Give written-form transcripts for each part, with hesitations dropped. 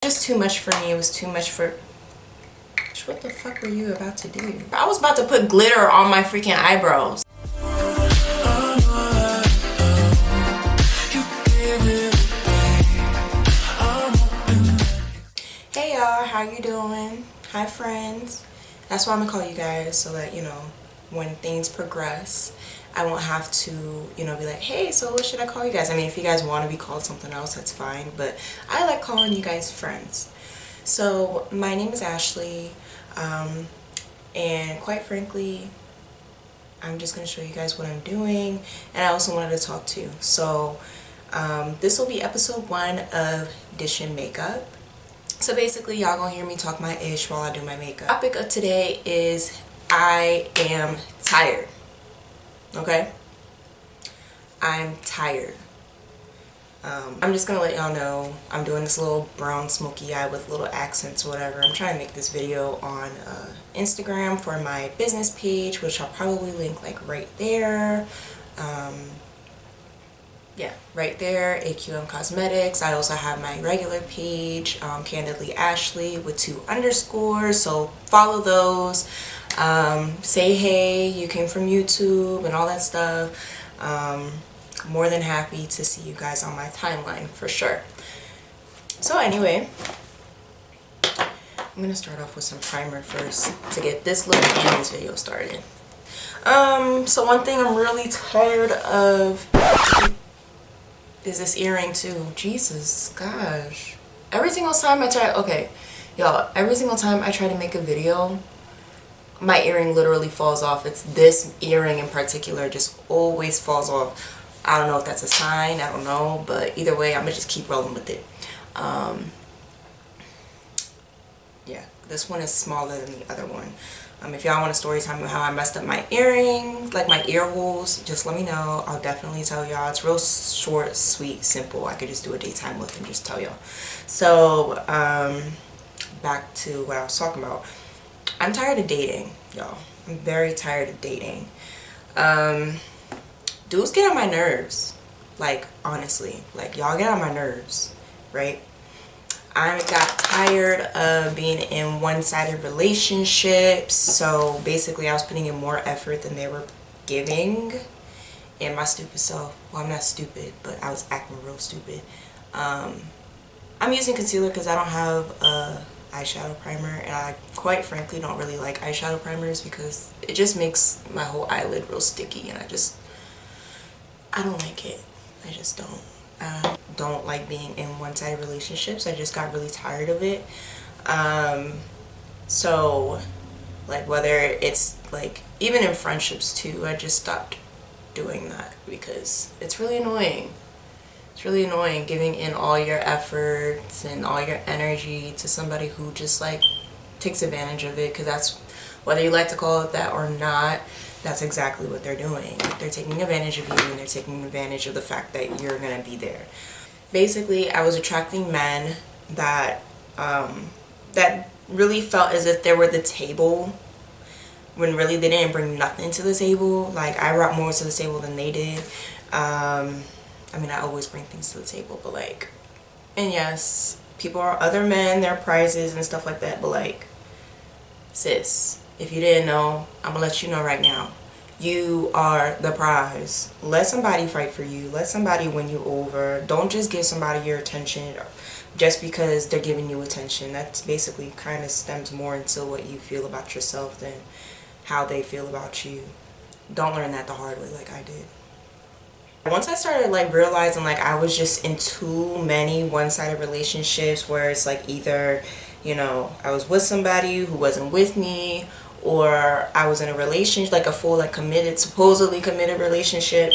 Just too much for me. It was too much for... What the fuck were you about to do? I was about to put glitter on my freaking eyebrows. Hey y'all, how you doing? Hi friends. That's why I'm gonna call you guys, so that, you know, when things progress, I won't have to, you know, be like, hey, so what should I call you guys? I mean, if you guys want to be called something else, that's fine, but I like calling you guys friends. So my name is Ashley, and quite frankly, I'm just going to show you guys what I'm doing, and I also wanted to talk to you. So this will be episode 1 of Dish and Makeup. So basically, y'all gonna hear me talk my ish while I do my makeup. The topic of today is I am tired. Okay? I'm tired. I'm just gonna let y'all know I'm doing this little brown smoky eye with little accents or whatever. I'm trying to make this video on Instagram for my business page, which I'll probably link like right there. Yeah, right there, AQM Cosmetics. I also have my regular page, Candidly Ashley with 2 underscores, so follow those. Say hey, you came from YouTube and all that stuff. More than happy to see you guys on my timeline for sure. So anyway, I'm gonna start off with some primer first to get this look and this video started. So one thing I'm really tired of is this earring too. Jesus, gosh. Every single time I try, okay, y'all, every single time I try to make a video, my earring literally falls off. It's this earring in particular just always falls off. I don't know if that's a sign, I don't know, but either way, I'm gonna just keep rolling with it. Yeah, this one is smaller than the other one. If y'all want a story time of how I messed up my earring, like my ear holes, just let me know. I'll definitely tell y'all. It's real short, sweet, simple. I could just do a daytime look and just tell y'all. So, back to what I was talking about. I'm tired of dating, y'all. I'm very tired of dating. Dudes get on my nerves. Like, honestly. Like, y'all get on my nerves, right? I got tired of being in one-sided relationships, so basically I was putting in more effort than they were giving. And my stupid self, well, I'm not stupid, but I was acting real stupid. I'm using concealer because I don't have a eyeshadow primer, and I quite frankly don't really like eyeshadow primers because it just makes my whole eyelid real sticky, and I don't like it. I just don't. Don't like being in one-sided relationships. I just got really tired of it. So like whether it's like even in friendships too, I just stopped doing that because it's really annoying. It's really annoying giving in all your efforts and all your energy to somebody who just like takes advantage of it, because that's, whether you like to call it that or not, that's exactly what they're doing. They're taking advantage of you, and they're taking advantage of the fact that you're gonna be there. Basically, I was attracting men that that really felt as if they were the table, when really they didn't bring nothing to the table. Like, I brought more to the table than they did. I mean, I always bring things to the table, but like, and yes, people are other men, they're prizes and stuff like that, but like, sis, if you didn't know, I'm gonna let you know right now. You are the prize. Let somebody fight for you. Let somebody win you over. Don't just give somebody your attention just because they're giving you attention. That's basically kind of stems more into what you feel about yourself than how they feel about you. Don't learn that the hard way like I did. Once I started like realizing like I was just in too many one-sided relationships where it's like either, you know, I was with somebody who wasn't with me, or I was in a relationship, like a full, like committed, supposedly committed relationship,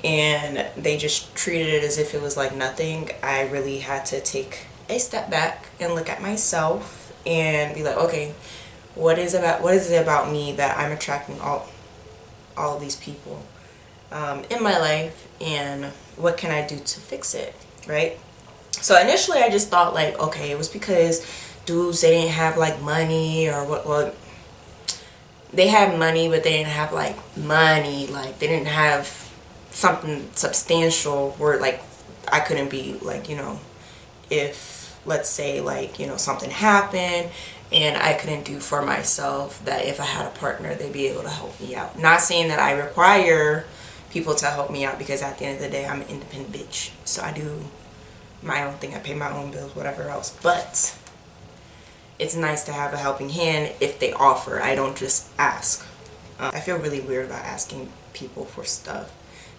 and they just treated it as if it was like nothing. I really had to take a step back and look at myself and be like, okay, what is it about me that I'm attracting all of these people in my life, and what can I do to fix it, right? So initially I just thought like, okay, it was because dudes, they didn't have like money, or what they had money, but they didn't have like money, like they didn't have something substantial where like I couldn't be like, you know, if let's say like, you know, something happened and I couldn't do for myself, that if I had a partner, they'd be able to help me out. Not saying that I require people to help me out, because at the end of the day, I'm an independent bitch. So I do my own thing. I pay my own bills, whatever else. But it's nice to have a helping hand if they offer. I don't just ask. I feel really weird about asking people for stuff.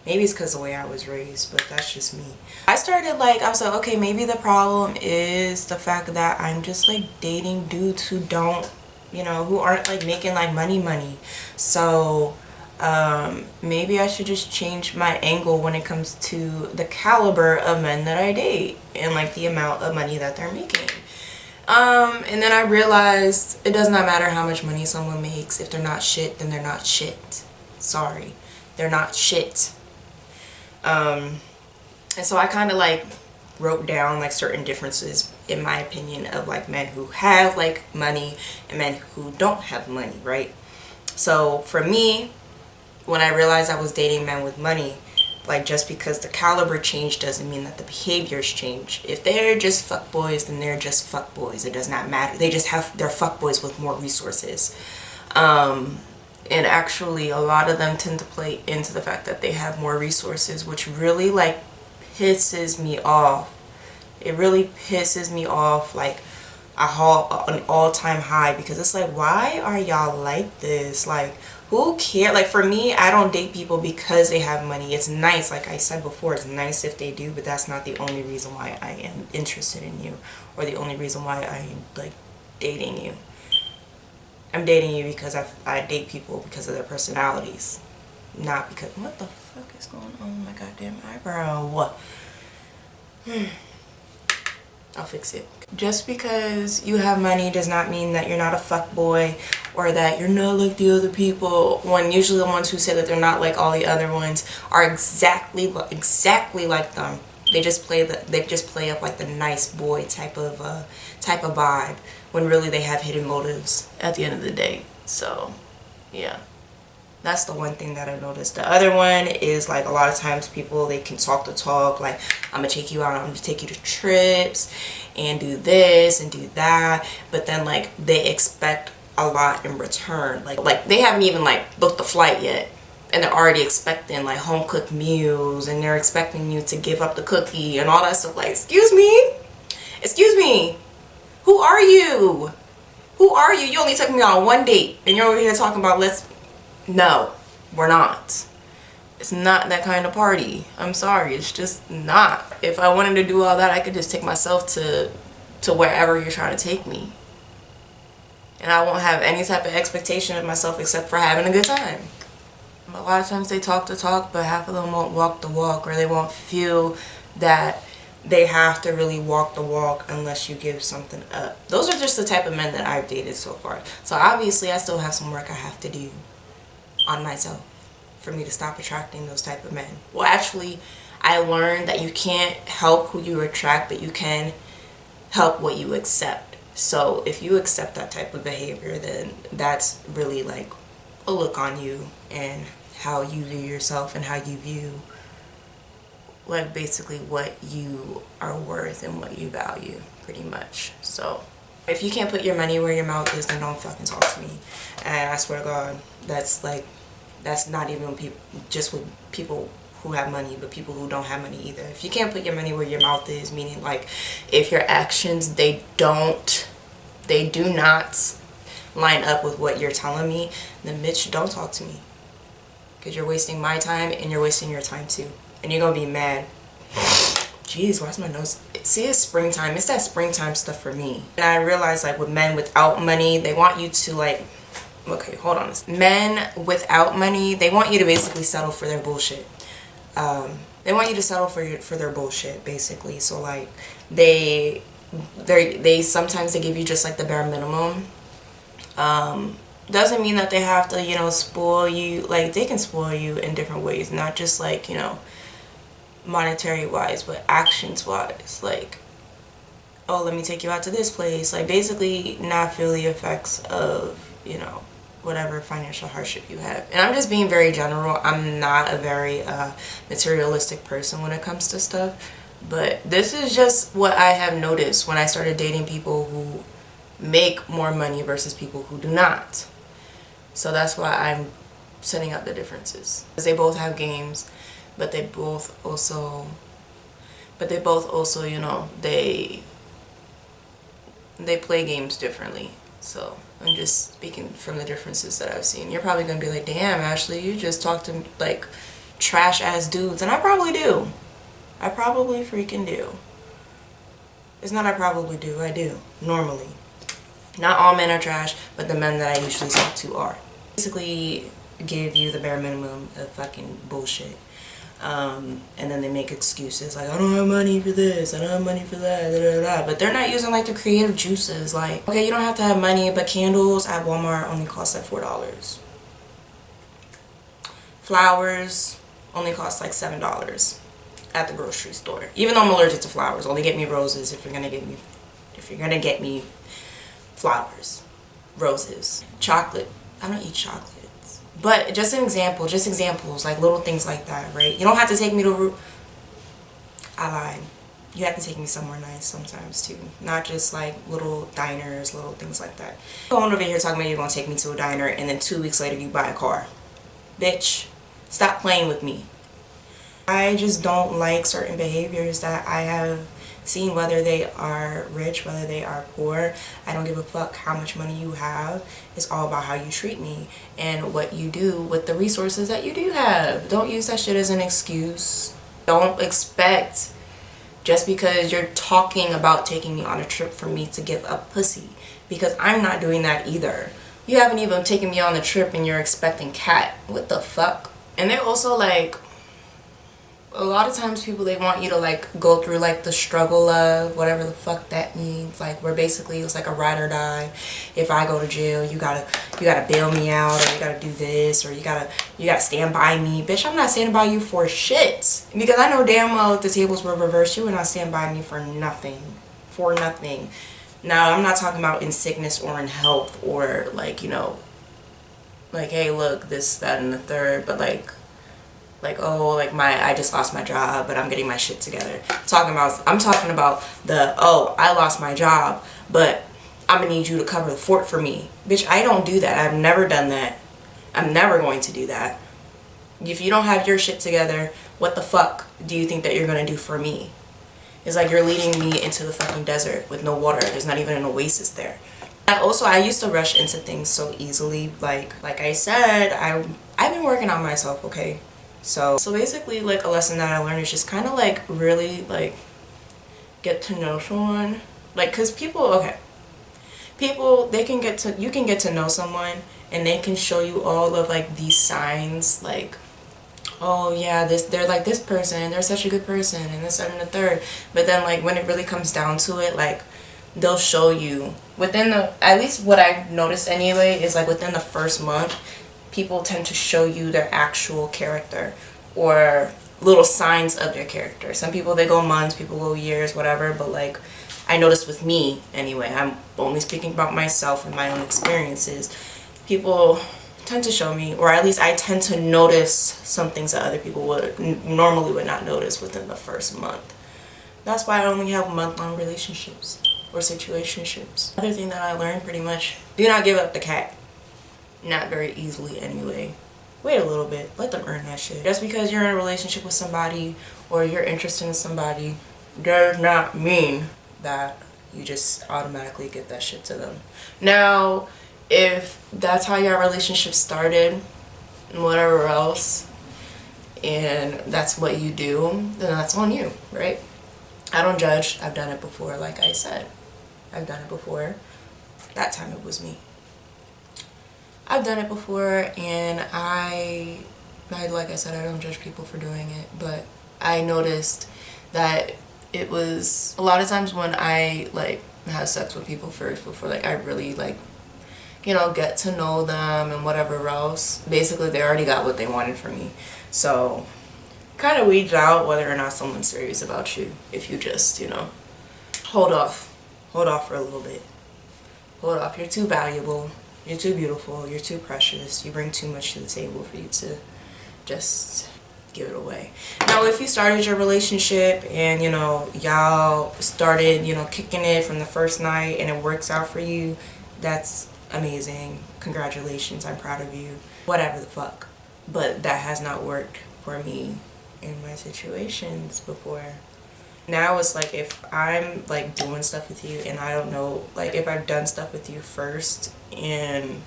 Maybe it's because of the way I was raised, but that's just me. I started like, I was like, okay, maybe the problem is the fact that I'm just like dating dudes who don't, you know, who aren't like making like money. So maybe I should just change my angle when it comes to the caliber of men that I date and like the amount of money that they're making. And then I realized it does not matter how much money someone makes. If they're not shit, then they're not shit. Sorry, they're not shit. And so I kind of like wrote down like certain differences in my opinion of like men who have like money and men who don't have money, right? So for me, when I realized I was dating men with money, like just because the caliber changed doesn't mean that the behaviors change. If they're just fuckboys, then they're just fuckboys. It does not matter. They just have, they're fuckboys with more resources. And actually a lot of them tend to play into the fact that they have more resources, which really like pisses me off. It really pisses me off like an all-time high, because it's like, why are y'all like this? Like, who cares? Like for me, I don't date people because they have money. It's nice, like I said before, it's nice if they do, but that's not the only reason why I am interested in you, or the only reason why I am like dating you. I'm dating you because I date people because of their personalities, not because, what the fuck is going on with my goddamn eyebrow? I'll fix it. Just because you have money does not mean that you're not a fuckboy, or that you're not like the other people, when usually the ones who say that they're not like all the other ones are exactly like them. They just play up like the nice boy type of vibe, when really they have hidden motives at the end of the day. So yeah, that's the one thing that I noticed. The other one is like a lot of times people, they can talk the talk, like I'm gonna take you out, I'm gonna take you to trips and do this and do that, but then like they expect a lot in return. Like they haven't even like booked the flight yet, and they're already expecting like home cooked meals, and they're expecting you to give up the cookie and all that stuff. Like, excuse me, who are you? You only took me on one date and you're over here talking about no, we're not. It's not that kind of party. I'm sorry, it's just not. If I wanted to do all that, I could just take myself to wherever you're trying to take me, and I won't have any type of expectation of myself except for having a good time. A lot of times they talk the talk, but half of them won't walk the walk, or they won't feel that they have to really walk the walk unless you give something up. Those are just the type of men that I've dated so far. So obviously I still have some work I have to do on myself for me to stop attracting those type of men. Well, actually, I learned that you can't help who you attract, but you can help what you accept. So if you accept that type of behavior, then that's really like a look on you and how you view yourself, and how you view like basically what you are worth and what you value, pretty much. So if you can't put your money where your mouth is, then don't fucking talk to me. And I swear to God, that's not even just with people who have money, but people who don't have money either. If you can't put your money where your mouth is, meaning like if your actions they do not line up with what you're telling me, then bitch, don't talk to me, because you're wasting my time and you're wasting your time too, and you're gonna be mad. Jeez, why's my nose? See, it's springtime. It's that springtime stuff for me. And I realize like with men without money, they want you to like, okay, hold on. Men without money, they want you to basically settle for their bullshit. They want you to settle for their bullshit, basically. So like they sometimes they give you just like the bare minimum. Doesn't mean that they have to, you know, spoil you. Like they can spoil you in different ways, not just like, you know, monetary wise, but actions wise. Like, oh, let me take you out to this place. Like basically not feel the effects of, you know, whatever financial hardship you have. And I'm just being very general. I'm not a very materialistic person when it comes to stuff. But this is just what I have noticed when I started dating people who make more money versus people who do not. So that's why I'm setting out the differences. Because they both have games, but they both also, you know, they play games differently. So I'm just speaking from the differences that I've seen. You're probably gonna be like, damn, Ashley, you just talk to like trash ass dudes. And I probably do. I probably freaking do. It's not I probably do, I do. Normally. Not all men are trash, but the men that I usually talk to are. Basically give you the bare minimum of fucking bullshit. And then they make excuses like, I don't have money for this, I don't have money for that, da, da, da. But they're not using like the creative juices. Like, okay, you don't have to have money, but candles at Walmart only cost like $4. Flowers only cost like $7 at the grocery store. Even though I'm allergic to flowers, only get me roses if you're gonna get me flowers. Roses. Chocolate. I don't eat chocolates. But just examples, like little things like that, right? You don't have to take me to I lied. You have to take me somewhere nice sometimes too. Not just like little diners, little things like that. Going over here talking about you're gonna take me to a diner and then 2 weeks later you buy a car. Bitch, stop playing with me. I just don't like certain behaviors that I have seen, whether they are rich, whether they are poor. I don't give a fuck how much money you have. It's all about how you treat me and what you do with the resources that you do have. Don't use that shit as an excuse. Don't expect just because you're talking about taking me on a trip for me to give up pussy, because I'm not doing that either. You haven't even taken me on the trip and you're expecting cat. What the fuck? And they're also like, a lot of times people, they want you to like go through like the struggle of whatever the fuck that means, like where basically it's like a ride or die. If I go to jail, you gotta bail me out, or you gotta do this, or you gotta stand by me. Bitch, I'm not standing by you for shit, because I know damn well if the tables were reversed, you would not stand by me for nothing. Now I'm not talking about in sickness or in health, or like, you know, like, hey look, this, that, and the third, but like oh, like I just lost my job, but I'm getting my shit together. I'm talking about the, oh, I lost my job, but I'm gonna need you to cover the fort for me. Bitch, I don't do that. I've never done that. I'm never going to do that. If you don't have your shit together, what the fuck do you think that you're gonna do for me? It's like you're leading me into the fucking desert with no water. There's not even an oasis there. I used to rush into things so easily. Like I said, I've been working on myself, okay? So basically, like, a lesson that I learned is just kind of like really like get to know someone, like, because people you can get to know someone and they can show you all of like these signs, like, oh yeah, they're like this person, they're such a good person, and this and the third. But then like when it really comes down to it, like, they'll show you within at least what I've noticed anyway, is like within the first month, people tend to show you their actual character or little signs of their character. Some people, they go months, people go years, whatever, but like I noticed with me anyway, I'm only speaking about myself and my own experiences, people tend to show me, or at least I tend to notice some things that other people normally would not notice within the first month. That's why I only have month-long relationships or situationships. Another thing that I learned, pretty much, do not give up the cat. Not very easily anyway. Wait a little bit. Let them earn that shit. Just because you're in a relationship with somebody or you're interested in somebody does not mean that you just automatically get that shit to them. Now, if that's how your relationship started and whatever else, and that's what you do, then that's on you, right? I don't judge. I've done it before, like I said. I've done it before. That time it was me. I've done it before, and I like I said, I don't judge people for doing it, but I noticed that it was a lot of times when I like have sex with people first before like I really like, you know, get to know them and whatever else, basically they already got what they wanted from me. So kind of weeds out whether or not someone's serious about you if you just, you know, hold off for a little bit. Hold off. You're too valuable. You're too beautiful, you're too precious, you bring too much to the table for you to just give it away. Now, if you started your relationship and, you know, y'all started, you know, kicking it from the first night and it works out for you, that's amazing. Congratulations, I'm proud of you. Whatever the fuck. But that has not worked for me in my situations before. Now it's like, if I'm like doing stuff with you and I don't know, like if I've done stuff with you first and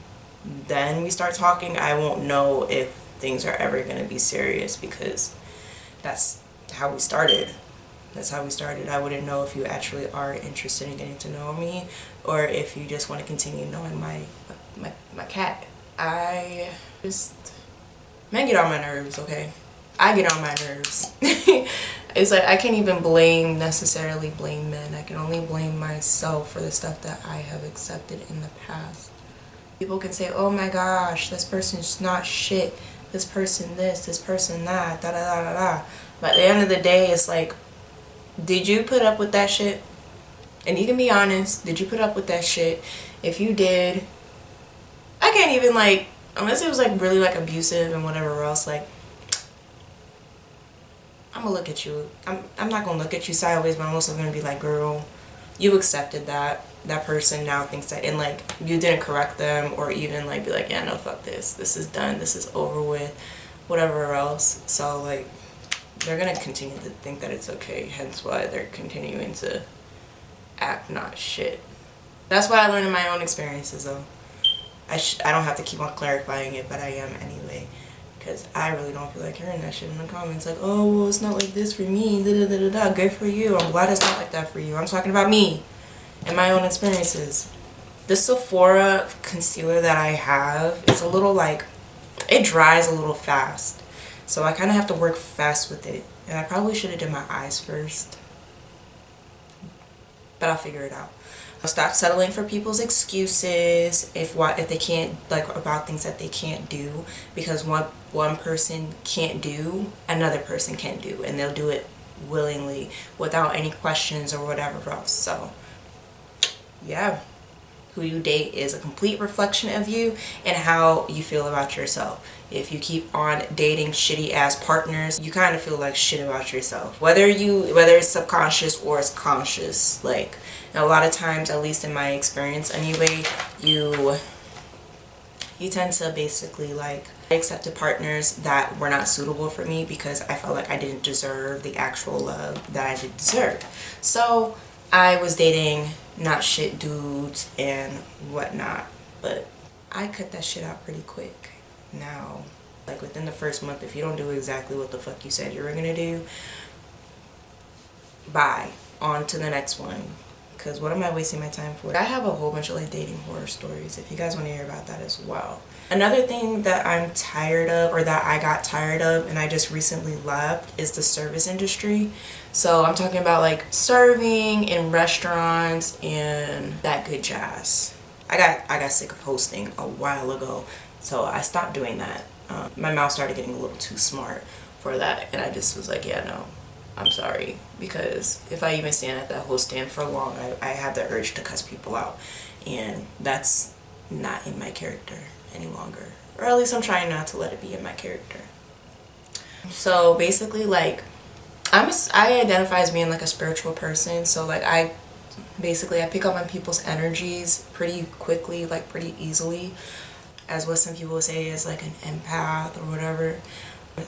then we start talking, I won't know if things are ever going to be serious, because that's how we started. That's how we started. I wouldn't know if you actually are interested in getting to know me, or if you just want to continue knowing my cat. I just, men get on my nerves, okay? I get on my nerves. It's like, I can't even necessarily blame men. I can only blame myself for the stuff that I have accepted in the past. People can say, oh my gosh, this person's not shit, this person this person that, da da da da da. But at the end of the day, it's like, did you put up with that shit? And you can be honest, did you put up with that shit? If you did, I can't even, like, unless it was like really like abusive and whatever else, like, I'm gonna look at you. I'm not gonna look at you sideways, but I'm also gonna be like, girl, you accepted that. That person now thinks that, and like, you didn't correct them or even like be like, yeah, no, fuck this. This is done. This is over with. Whatever else. So like, they're gonna continue to think that it's okay. Hence why they're continuing to act not shit. That's what I learned in my own experiences, though. I don't have to keep on clarifying it, but I am anyway. Because I really don't feel like hearing that shit in the comments. Like, oh, well, it's not like this for me. Da, da, da, da, da. Good for you. I'm glad it's not like that for you. I'm talking about me and my own experiences. The Sephora concealer that I have, it's a little like, it dries a little fast. So I kind of have to work fast with it. And I probably should have done my eyes first. But I'll figure it out. Stop settling for people's excuses if they can't, like, about things that they can't do, because one person can't do, another person can do, and they'll do it willingly without any questions or whatever else. So yeah, who you date is a complete reflection of you and how you feel about yourself. If you keep on dating shitty ass partners, you kind of feel like shit about yourself, whether it's subconscious or it's conscious. Like, and a lot of times, at least in my experience anyway, you tend to basically, like, I accepted partners that were not suitable for me because I felt like I didn't deserve the actual love that I did deserve. So I was dating not shit dudes and whatnot, but I cut that shit out pretty quick. Now, like, within the first month, if you don't do exactly what the fuck you said you were gonna do, bye, on to the next one. Because what am I wasting my time for? I have a whole bunch of like dating horror stories if you guys want to hear about that as well. Another thing that I'm tired of, or that I got tired of and I just recently left, is the service industry. So I'm talking about like serving in restaurants and that good jazz. I got sick of hosting a while ago, so I stopped doing that. My mouth started getting a little too smart for that, and I just was like, yeah, no, I'm sorry. Because if I even stand at that host stand for long, I have the urge to cuss people out, and that's not in my character any longer, or at least I'm trying not to let it be in my character. So basically, like, I identify as being like a spiritual person, so like I pick up on people's energies pretty quickly, like pretty easily, as what some people say is like an empath or whatever.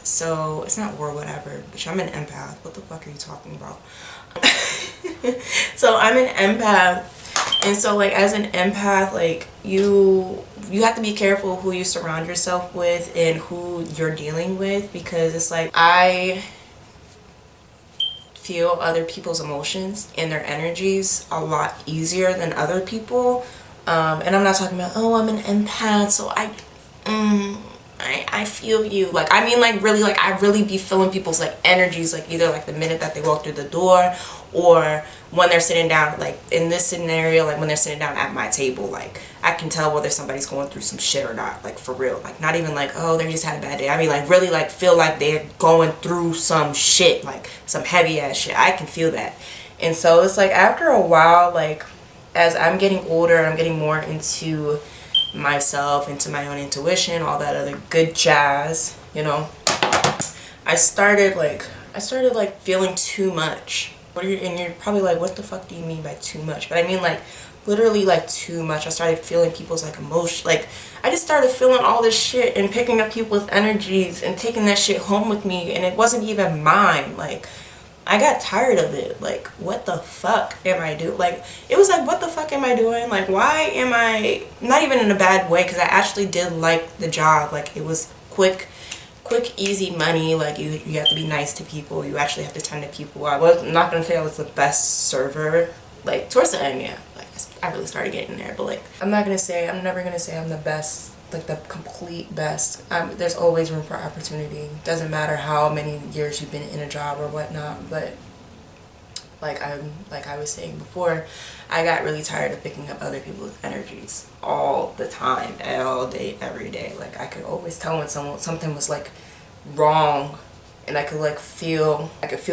So it's not or whatever, bitch, I'm an empath. What the fuck are you talking about? So I'm an empath, and so like as an empath, like you have to be careful who you surround yourself with and who you're dealing with, because it's like I feel other people's emotions and their energies a lot easier than other people. And I'm not talking about, oh, I'm an empath, so I feel you. Like, I mean, like, really, like, I really be feeling people's, like, energies, like, either, like, the minute that they walk through the door, or when they're sitting down, like, in this scenario, like, when they're sitting down at my table, like, I can tell whether somebody's going through some shit or not, like, for real. Like, not even, like, oh, they just had a bad day. I mean, like, really, like, feel like they're going through some shit, like, some heavy-ass shit. I can feel that. And so, it's, like, after a while, like, as I'm getting older, I'm getting more into myself, into my own intuition, all that other good jazz, you know, I started like feeling too much. And you're probably like, what the fuck do you mean by too much? But I mean like literally like too much. I started feeling people's like emotion. Like I just started feeling all this shit and picking up people's energies and taking that shit home with me, and it wasn't even mine. Like I got tired of it. Like, what the fuck am I doing? Like, it was like, what the fuck am I doing? Like, why am I, not even in a bad way, because I actually did like the job. Like, it was quick, easy money. Like, you have to be nice to people. You actually have to tend to people. I'm not going to say I was the best server. Like, towards the end, yeah. Like, I really started getting there. But, like, I'm never going to say I'm the best, like the complete best. There's always room for opportunity. Doesn't matter how many years you've been in a job or whatnot. But like I was saying before, I got really tired of picking up other people's energies all the time, all day, every day. Like I could always tell when something was like wrong, and I could feel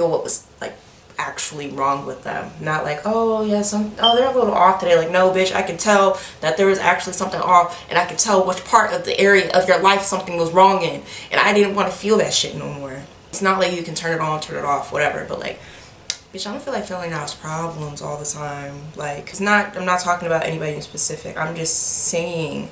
what was like actually wrong with them. Not like, oh yeah, they're a little off today. Like, no bitch, I could tell that there was actually something off, and I could tell which part of the area of your life something was wrong in, and I didn't want to feel that shit no more. It's not like you can turn it on, turn it off, whatever, but like, bitch, I don't feel like filling out problems all the time. Like, I'm not talking about anybody in specific. I'm just saying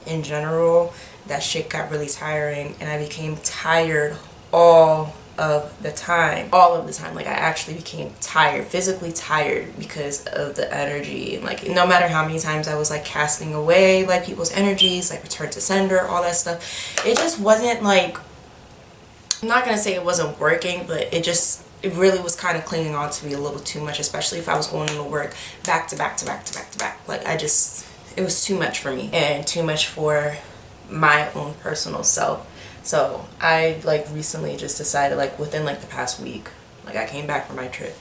in general that shit got really tiring, and I became tired all of the time. Like, I actually became tired, physically tired, because of the energy. And like, no matter how many times I was like casting away like people's energies, like return to sender, all that stuff, it just wasn't like, I'm not gonna say it wasn't working, but it really was kind of clinging on to me a little too much, especially if I was going to work back to back to back to back to back. Like, it was too much for me, and too much for my own personal self. So I like recently just decided, like within like the past week, like I came back from my trip,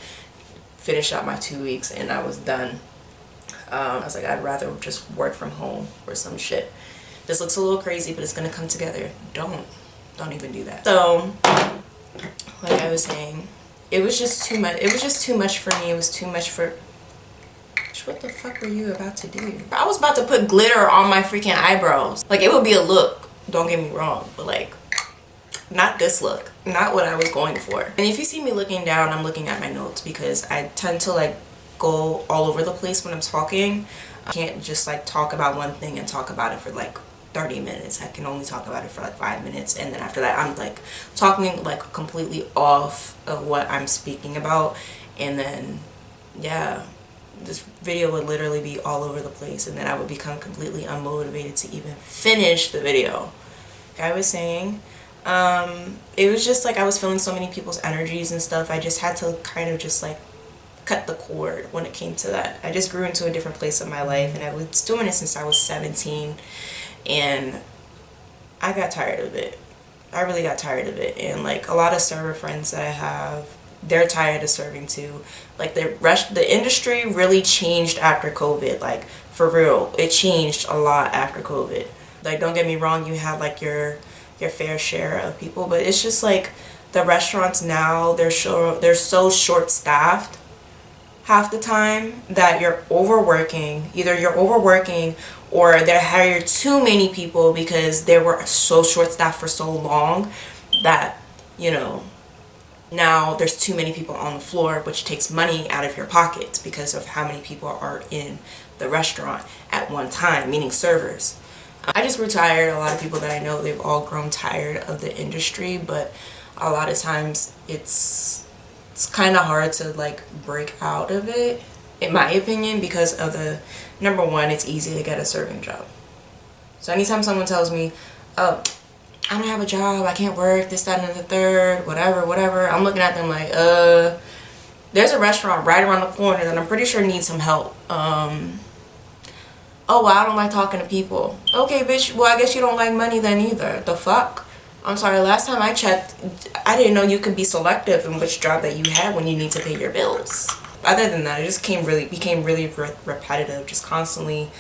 finished out my 2 weeks, and I was done. I was like, I'd rather just work from home or some shit. This looks a little crazy, but it's gonna come together. Don't even do that. So like I was saying, it was just too much. It was just too much for me. It was too much for... What the fuck were you about to do? I was about to put glitter on my freaking eyebrows. Like, it would be a look, don't get me wrong, but like, not this look. Not what I was going for. And if you see me looking down, I'm looking at my notes, because I tend to like go all over the place when I'm talking. I can't just like talk about one thing and talk about it for like 30 minutes. I can only talk about it for like 5 minutes, and then after that I'm like talking like completely off of what I'm speaking about, and then yeah, this video would literally be all over the place, and then I would become completely unmotivated to even finish the video. Like I was saying, it was just like I was feeling so many people's energies and stuff. I just had to kind of just like cut the cord when it came to that. I just grew into a different place of my life, and I was doing it since I was 17, and I got tired of it. I really got tired of it. And like a lot of server friends that I have, they're tired of serving too. Like the industry really changed after COVID. Like for real, it changed a lot after COVID. Like, don't get me wrong, you have like your fair share of people, but it's just like the restaurants now, they're so short staffed half the time that you're overworking. Either you're overworking, or they hired too many people because they were so short staffed for so long that, you know, now there's too many people on the floor, which takes money out of your pockets because of how many people are in the restaurant at one time, meaning servers. I just grew tired. A lot of people that I know, they've all grown tired of the industry, but a lot of times it's kind of hard to like break out of it, in my opinion, because of the number one, it's easy to get a serving job. So anytime someone tells me, oh, I don't have a job, I can't work, this, that, and the third, whatever, I'm looking at them like, there's a restaurant right around the corner that I'm pretty sure needs some help. Oh, well, I don't like talking to people. Okay, bitch, well, I guess you don't like money then either. The fuck? I'm sorry, last time I checked, I didn't know you could be selective in which job that you had when you need to pay your bills. Other than that, it just became really repetitive, just constantly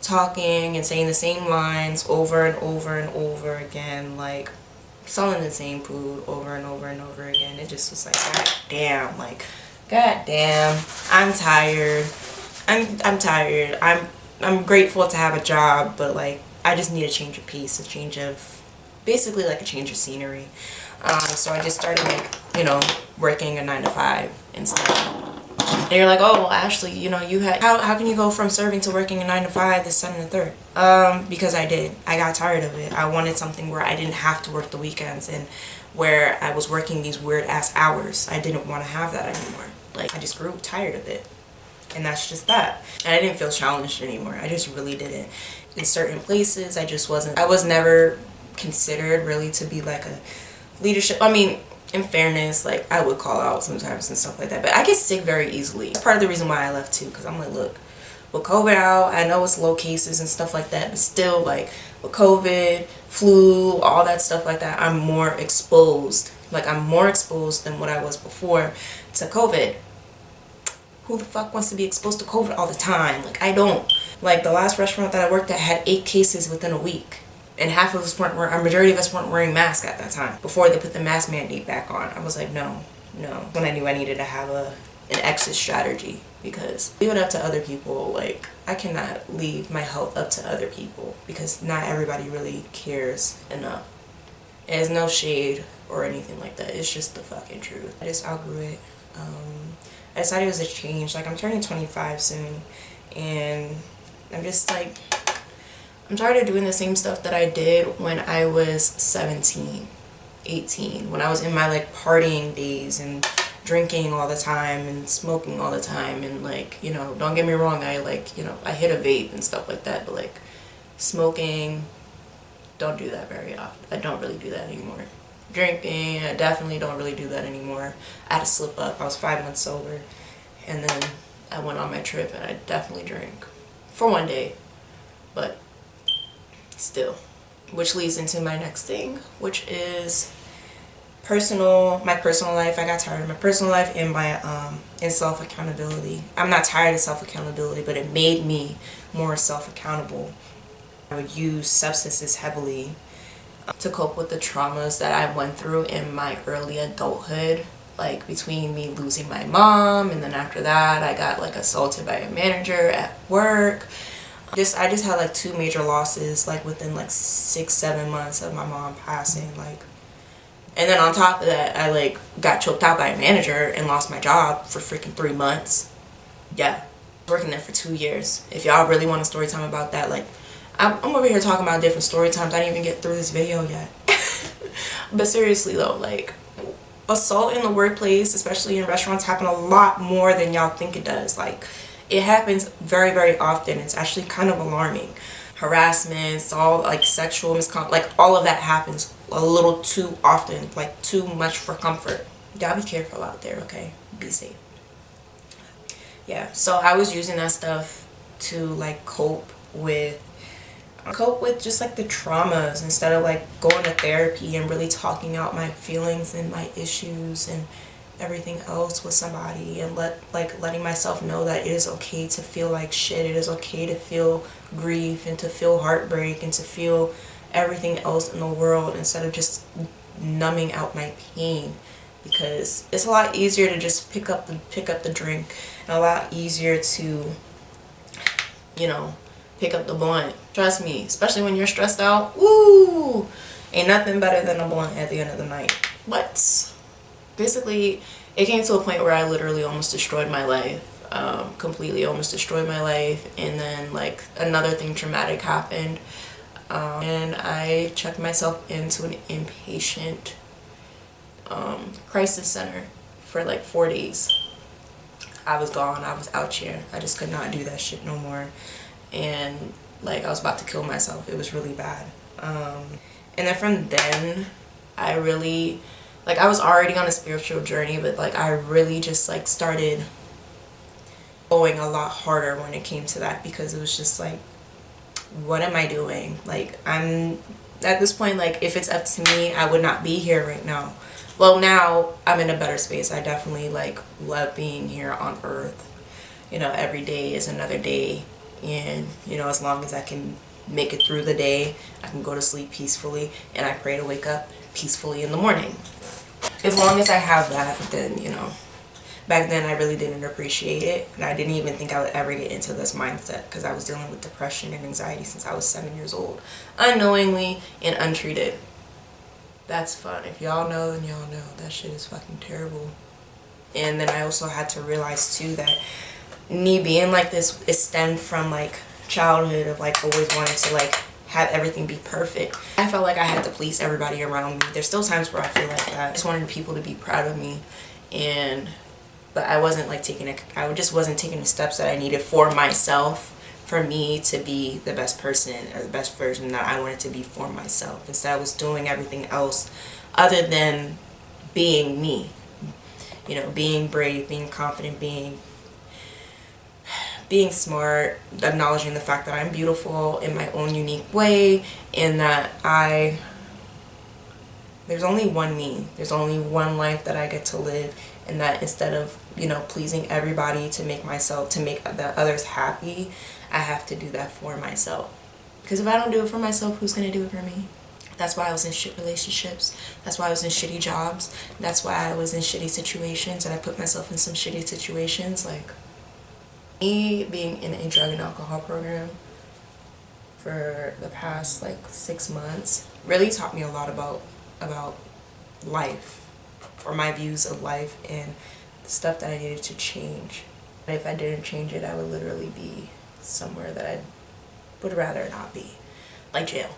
talking and saying the same lines over and over and over again, like selling the same food over and over and over again. It just was like, god damn, I'm tired. I'm tired. I'm grateful to have a job, but like I just need a change of pace, basically like a change of scenery. So I just started like, you know, working a 9 to 5 instead. And you're like, oh, well, Ashley, you know, you had, how can you go from serving to working a 9 to 5 this 7 to 3rd? Because I did. I got tired of it. I wanted something where I didn't have to work the weekends and where I was working these weird ass hours. I didn't want to have that anymore. Like, I just grew tired of it. And that's just that. And I didn't feel challenged anymore. I just really didn't. In certain places, I was never considered really to be like a leadership. I mean, in fairness, like, I would call out sometimes and stuff like that, but I get sick very easily. That's part of the reason why I left too, because I'm like, look, with COVID out, I know it's low cases and stuff like that, but still, like, with COVID, flu, all that stuff like that, I'm more exposed. Like, I'm more exposed than what I was before to COVID. Who the fuck wants to be exposed to COVID all the time? Like, I don't. Like, the last restaurant that I worked at had 8 cases within a week. And half of us weren't wearing, a majority of us weren't wearing masks at that time. Before they put the mask mandate back on, I was like, no. When I knew I needed to have an exit strategy, because leave it up to other people. Like, I cannot leave my health up to other people because not everybody really cares enough. And there's no shade or anything like that. It's just the fucking truth. I just outgrew it. I decided it was a change. Like, I'm turning 25 soon, and I'm just like, I'm tired of doing the same stuff that I did when I was 17, 18, when I was in my like partying days and drinking all the time and smoking all the time. And like, you know, don't get me wrong, I like, you know, I hit a vape and stuff like that, but like smoking, don't do that very often. I don't really do that anymore. Drinking, I definitely don't really do that anymore. I had to slip up. I was 5 months sober, and then I went on my trip and I definitely drank for one day, but still. Which leads into my next thing, which is my personal life. I got tired of my personal life and my and self-accountability. I'm not tired of self-accountability, but it made me more self-accountable. I would use substances heavily to cope with the traumas that I went through in my early adulthood, like between me losing my mom, and then after that I got like assaulted by a manager at work. I just had like 2 major losses like within like 6-7 months of my mom passing. Like, and then on top of that, I like got choked out by a manager and lost my job for freaking 3 months. Yeah, working there for 2 years. If y'all really want a story time about that, like, I'm over here talking about different story times. I didn't even get through this video yet. But seriously though, like, assault in the workplace, especially in restaurants, happen a lot more than y'all think it does. Like, it happens very, very often. It's actually kind of alarming. Harassment, all like sexual misconduct, like all of that happens a little too often, like too much for comfort. Y'all be careful out there, okay? Be safe. Yeah, so I was using that stuff to like cope with just like the traumas, instead of like going to therapy and really talking out my feelings and my issues and everything else with somebody, and letting myself know that it is okay to feel like shit. It is okay to feel grief and to feel heartbreak and to feel everything else in the world, instead of just numbing out my pain. Because it's a lot easier to just pick up the drink, and a lot easier to, you know, pick up the blunt. Trust me, especially when you're stressed out. Woo! Ain't nothing better than a blunt at the end of the night. But basically, it came to a point where I literally almost destroyed my life. Completely almost destroyed my life. And then like another thing traumatic happened. And I checked myself into an inpatient crisis center for like 4 days. I was gone. I was out here. I just could not do that shit no more. And like I was about to kill myself. It was really bad. And then from then, I really, like, I was already on a spiritual journey, but like I really just like started going a lot harder when it came to that, because it was just like, what am I doing? Like, I'm at this point, like, if it's up to me, I would not be here right now. Well, now I'm in a better space. I definitely like love being here on earth. You know, every day is another day, and you know, as long as I can make it through the day, I can go to sleep peacefully, and I pray to wake up peacefully in the morning. As long as I have that, then, you know, back then I really didn't appreciate it, and I didn't even think I would ever get into this mindset, because I was dealing with depression and anxiety since I was 7 years old, unknowingly and untreated. That's fun. If y'all know, then y'all know. That shit is fucking terrible. And then I also had to realize too that me being like this, it stemmed from like childhood of like always wanting to like have everything be perfect. I felt like I had to please everybody around me. There's still times where I feel like that. I just wanted people to be proud of me, but I wasn't like I just wasn't taking the steps that I needed for myself, for me to be the best person or the best version that I wanted to be for myself. Instead, I was doing everything else other than being me. You know, being brave, being confident, being smart, acknowledging the fact that I'm beautiful in my own unique way, and that there's only one me. There's only one life that I get to live, and that instead of, you know, pleasing everybody to make the others happy, I have to do that for myself. Because if I don't do it for myself, who's gonna do it for me? That's why I was in shit relationships. That's why I was in shitty jobs. That's why I was in shitty situations, and I put myself in some shitty situations. Like, me being in a drug and alcohol program for the past like 6 months really taught me a lot about life, or my views of life, and the stuff that I needed to change. And if I didn't change it, I would literally be somewhere that I would rather not be, like jail.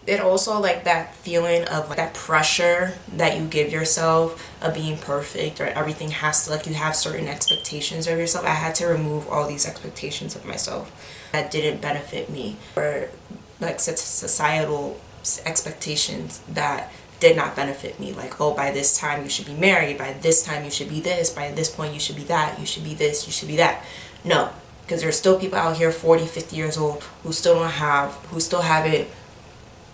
It also, like, that feeling of like, that pressure that you give yourself of being perfect, or everything has to, like, you have certain expectations of yourself. I had to remove all these expectations of myself that didn't benefit me, or like societal expectations that did not benefit me. Like, oh, by this time you should be married, by this time you should be this, by this point you should be that, you should be this, you should be that. No, because there's still people out here 40, 50 years old who still haven't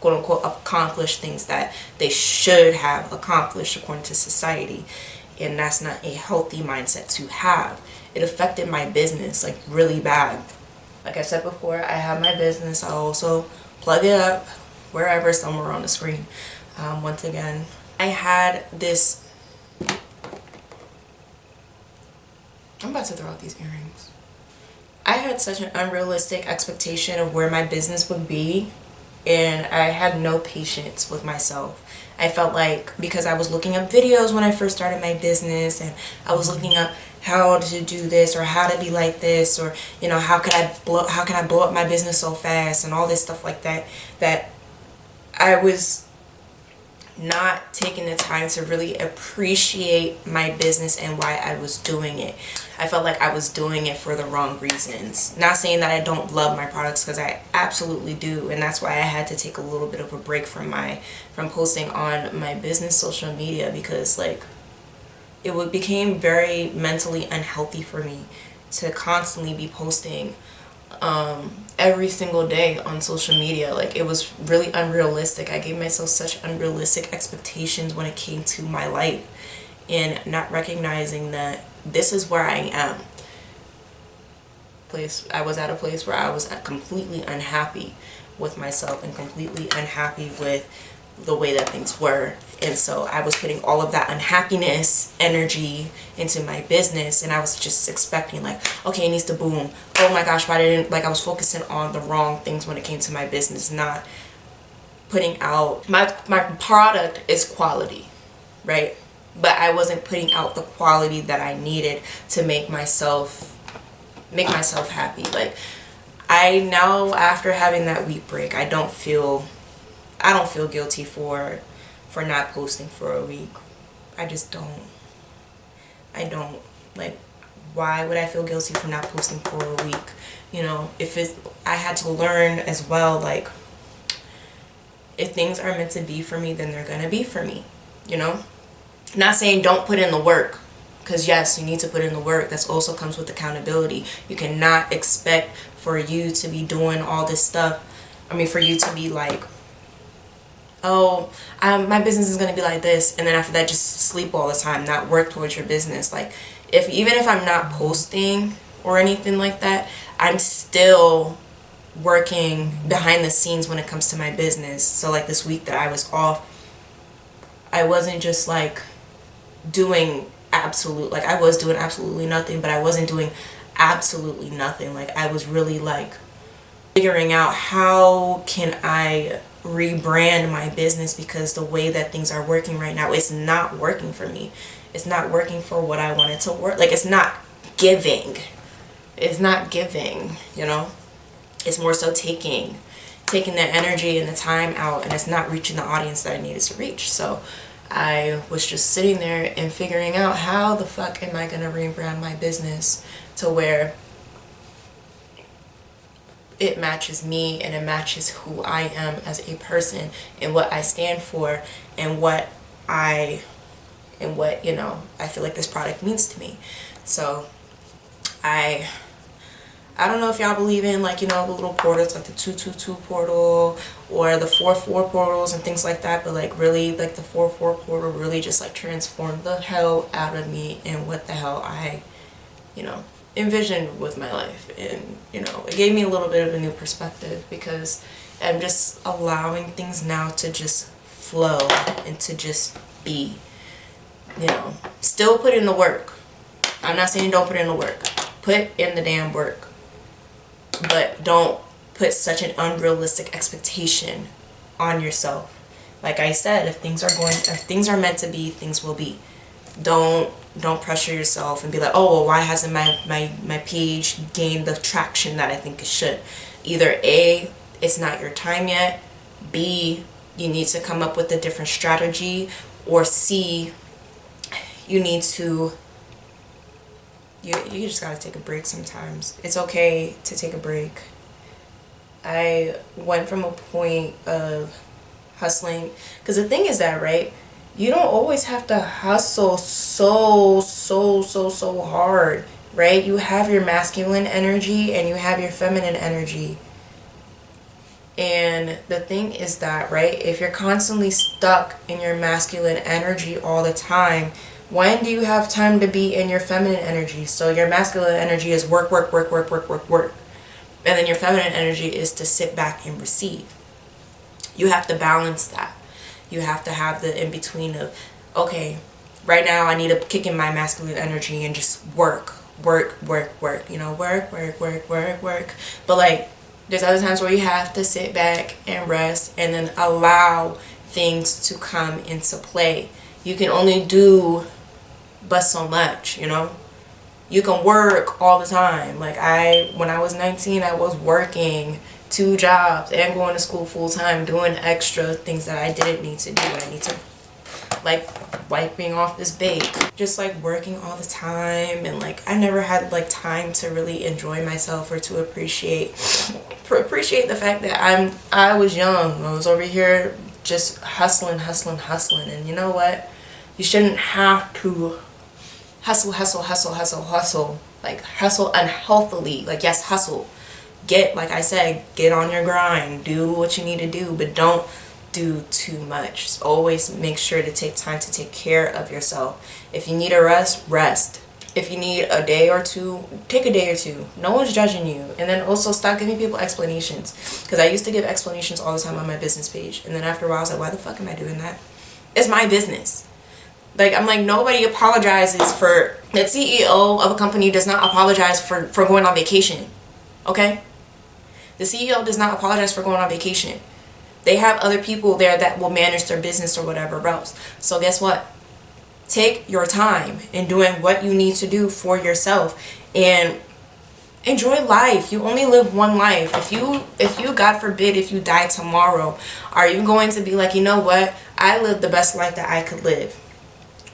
quote unquote accomplished things that they should have accomplished according to society. And that's not a healthy mindset to have. It affected my business like really bad. Like I said before, I have my business. I'll also plug it up wherever, somewhere on the screen. Once again, I had this, I'm about to throw out these earrings. I had such an unrealistic expectation of where my business would be, and I had no patience with myself. I felt like, because I was looking up videos when I first started my business, and I was looking up how to do this, or how to be like this, or, you know, how can I blow up my business so fast, and all this stuff like that, that I was not taking the time to really appreciate my business and why I was doing it. I felt like I was doing it for the wrong reasons. Not saying that I don't love my products, because I absolutely do, and that's why I had to take a little bit of a break from posting on my business social media, because like it became very mentally unhealthy for me to constantly be posting every single day on social media. Like, it was really unrealistic. I gave myself such unrealistic expectations when it came to my life, and not recognizing that this is where I am. I was at a place where I was completely unhappy with myself and completely unhappy with the way that things were. And so I was putting all of that unhappiness energy into my business, and I was just expecting like, okay, it needs to boom. Oh my gosh, why didn't, like, I was focusing on the wrong things when it came to my business, not putting out my product is quality, right? But I wasn't putting out the quality that I needed to make myself happy. Like, I now, after having that week break, I don't feel guilty for not posting for a week. I just don't. I don't. Like, why would I feel guilty for not posting for a week? You know, I had to learn as well, like, if things are meant to be for me, then they're gonna be for me, you know? Not saying don't put in the work, because yes, you need to put in the work. That also comes with accountability. You cannot expect for you to be doing all this stuff. I mean, for you to be like, oh, my business is going to be like this, and then after that just sleep all the time, not work towards your business. Like, even if I'm not posting or anything like that, I'm still working behind the scenes when it comes to my business. So like this week that I was off, I wasn't just like doing I was doing absolutely nothing, but I wasn't doing absolutely nothing. Like, I was really like figuring out how can I rebrand my business, because the way that things are working right now, it's not working for me. It's not working for what I want it to work. Like, it's not giving. It's not giving, you know? It's more so taking the energy and the time out, and it's not reaching the audience that I needed to reach. So I was just sitting there and figuring out, how the fuck am I gonna rebrand my business to where it matches me and it matches who I am as a person and what I stand for and what you know, I feel like this product means to me. So I don't know if y'all believe in, like, you know, the little portals, like the 222 portal or the 44 portals and things like that, but like really, like the 44 portal really just like transformed the hell out of me and what the hell I, you know, envisioned with my life. And, you know, it gave me a little bit of a new perspective, because I'm just allowing things now to just flow and to just be, you know. Still put in the work. I'm not saying don't put in the work. Put in the damn work. But don't put such an unrealistic expectation on yourself. Like I said, if things are meant to be, things will be. Don't pressure yourself and be like, oh, well, why hasn't my page gained the traction that I think it should? Either A, it's not your time yet. B, you need to come up with a different strategy. Or C, you need to you just gotta take a break sometimes. It's okay to take a break. I went from a point of hustling, because the thing is that, right, you don't always have to hustle so hard, right? You have your masculine energy and you have your feminine energy. And the thing is that, right, if you're constantly stuck in your masculine energy all the time, when do you have time to be in your feminine energy? So your masculine energy is work. And then your feminine energy is to sit back and receive. You have to balance that. You have to have the in-between of, okay, right now I need to kick in my masculine energy and just work. You know, work. But like, there's other times where you have to sit back and rest and then allow things to come into play. You can only do but so much, you know. You can work all the time. Like when I was 19, I was working 2 jobs and going to school full time, doing extra things that I didn't need to do. I need to, like, wiping off this bake, just like working all the time. And like, I never had like time to really enjoy myself or to appreciate the fact that I was young. I was over here just hustling. And you know what? You shouldn't have to hustle. Like, hustle unhealthily. Like, yes, hustle. Like I said, get on your grind. Do what you need to do, but don't do too much. Just always make sure to take time to take care of yourself. If you need a rest. If you need a day or two, take a day or two. No one's judging you. And then also stop giving people explanations. Because I used to give explanations all the time on my business page. And then after a while, I was like, why the fuck am I doing that? It's my business. Like, I'm like, nobody apologizes for... The CEO of a company does not apologize for going on vacation. Okay? The CEO does not apologize for going on vacation. They have other people there that will manage their business or whatever else. So guess what? Take your time in doing what you need to do for yourself and enjoy life. You only live one life. If you, God forbid, if you die tomorrow, are you going to be like, you know what? I lived the best life that I could live?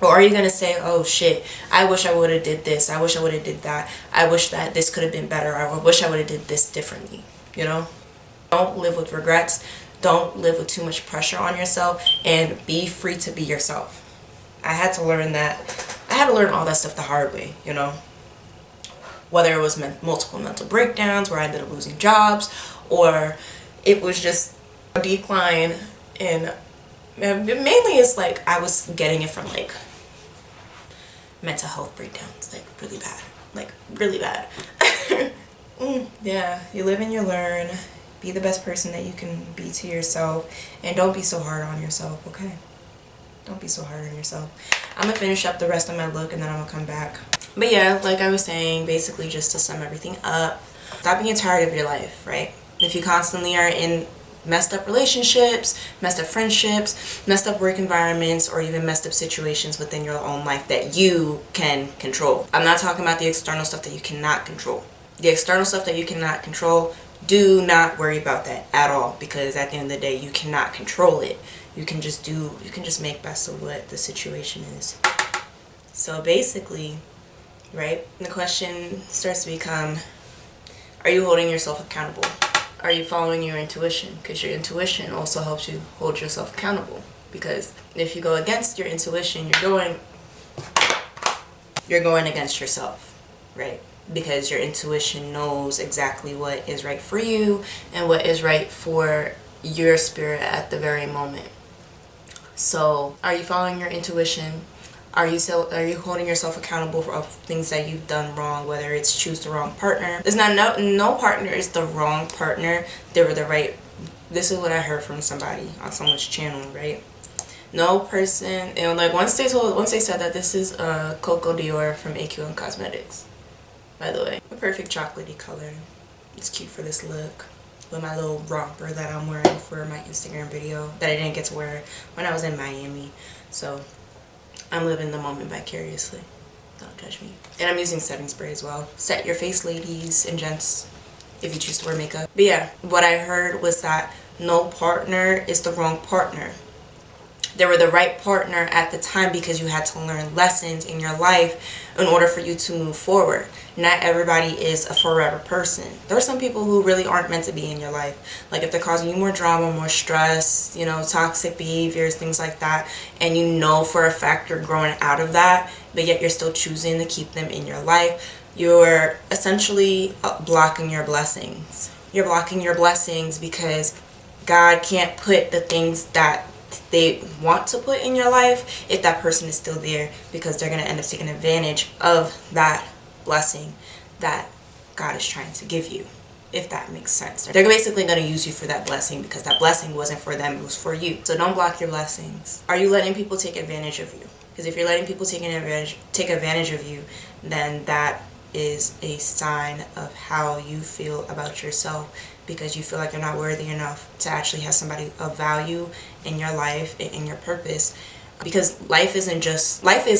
Or are you going to say, oh shit, I wish I would have did this. I wish I would have did that. I wish that this could have been better. I wish I would have did this differently. You know? Don't live with regrets. Don't live with too much pressure on yourself, and be free to be yourself. I had to learn that. I had to learn all that stuff the hard way, you know? Whether it was multiple mental breakdowns where I ended up losing jobs, or it was just a decline in... Mainly it's like I was getting it from like mental health breakdowns, like really bad. Yeah, you live and you learn. Be the best person that you can be to yourself, and don't be so hard on yourself, okay? Don't be so hard on yourself. I'm gonna finish up the rest of my look and then I'm gonna come back. But yeah, like I was saying, basically just to sum everything up, stop being tired of your life, right? If you constantly are in messed up relationships, messed up friendships, messed up work environments, or even messed up situations within your own life that you can control. I'm not talking about the external stuff that you cannot control. The external stuff that you cannot control, do not worry about that at all, because at the end of the day, you cannot control it. You can just make best of what the situation is. So basically, right, the question starts to become, are you holding yourself accountable? Are you following your intuition? Because your intuition also helps you hold yourself accountable. Because if you go against your intuition, you're going against yourself, right? Because your intuition knows exactly what is right for you and what is right for your spirit at the very moment. So, are you following your intuition? Are you holding yourself accountable for things that you've done wrong, whether it's choose the wrong partner? There's no partner is the wrong partner. They were the right. This is what I heard from somebody on someone's channel, right? No person, and like once they said that, this is Coco Dior from AQM Cosmetics, by the way. A perfect chocolatey color. It's cute for this look. With my little romper that I'm wearing for my Instagram video that I didn't get to wear when I was in Miami. So I'm living the moment vicariously. Don't judge me. And I'm using setting spray as well. Set your face, ladies and gents, if you choose to wear makeup. But yeah, what I heard was that no partner is the wrong partner. They were the right partner at the time because you had to learn lessons in your life in order for you to move forward. Not everybody is a forever person. There are some people who really aren't meant to be in your life. Like if they're causing you more drama, more stress, you know, toxic behaviors, things like that, and you know for a fact you're growing out of that, but yet you're still choosing to keep them in your life, you're essentially blocking your blessings. You're blocking your blessings because God can't put the things that they want to put in your life if that person is still there, because they're going to end up taking advantage of that blessing that God is trying to give you, if that makes sense. They're basically going to use you for that blessing because that blessing wasn't for them, it was for you. So don't block your blessings. Are you letting people take advantage of you? Because if you're letting people take advantage of you, then that is a sign of how you feel about yourself, because you feel like you're not worthy enough to actually have somebody of value in your life and in your purpose. Because life is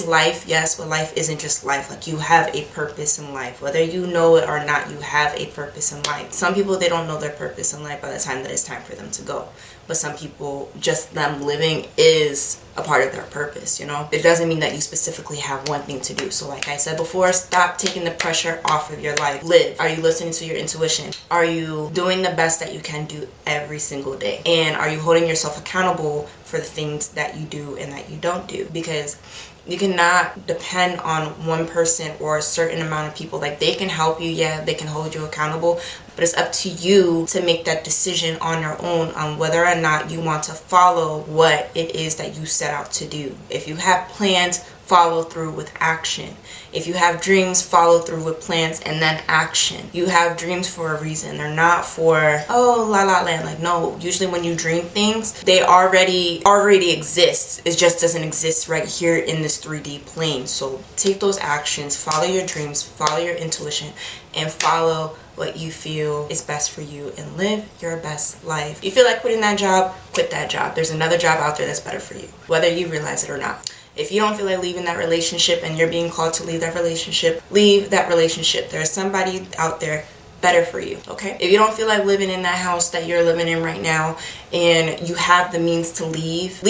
life, yes, but life isn't just life. Like, you have a purpose in life. Whether you know it or not, you have a purpose in life. Some people, they don't know their purpose in life by the time that it's time for them to go. But some people, just them living is a part of their purpose, you know? It doesn't mean that you specifically have one thing to do. So like I said before, stop taking the pressure off of your life. Live. Are you listening to your intuition? Are you doing the best that you can do every single day? And are you holding yourself accountable for the things that you do and that you don't do? Because you cannot depend on one person or a certain amount of people. Like, they can help you, yeah, they can hold you accountable, but it's up to you to make that decision on your own on whether or not you want to follow what it is that you set out to do. If you have plans, follow through with action. If you have dreams, follow through with plans and then action. You have dreams for a reason. They're not for, oh, la la land. Like, no, usually when you dream things, they already exist. It just doesn't exist right here in this 3D plane. So take those actions, follow your dreams, follow your intuition, and follow what you feel is best for you, and live your best life. You feel like quitting that job, quit that job. There's another job out there that's better for you, whether you realize it or not. If you don't feel like leaving that relationship and you're being called to leave that relationship, leave that relationship. There's somebody out there better for you, okay? If you don't feel like living in that house that you're living in right now and you have the means to leave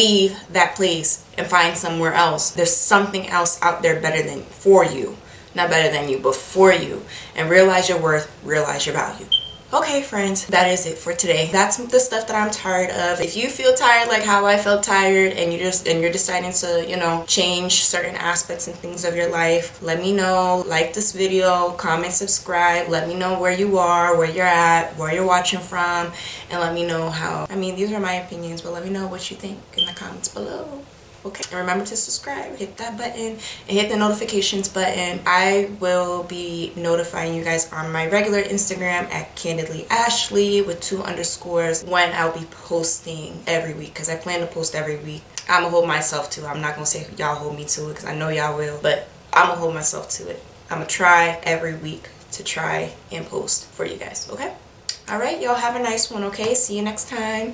that place and find somewhere else. There's something else out there better than for you. Not better than you, but for you. And realize your worth, realize your value. Okay, friends, that is it for today. That's the stuff that I'm tired of. If you feel tired like how I felt tired, and you're deciding to, you know, change certain aspects and things of your life, let me know. Like this video, comment, subscribe. Let me know where you are, where you're at, where you're watching from, and let me know how. I mean, these are my opinions, but let me know what you think in the comments below. Okay, and remember to subscribe, hit that button, and hit the notifications button. I will be notifying you guys on my regular Instagram at Candidly Ashley with 2 underscores when I'll be posting every week, because I plan to post every week. I'm gonna hold myself to it. I'm not gonna say y'all hold me to it, because I know y'all will, but I'm gonna hold myself to it. I'm gonna try every week to try and post for you guys, okay? Alright, y'all have a nice one, okay? See you next time.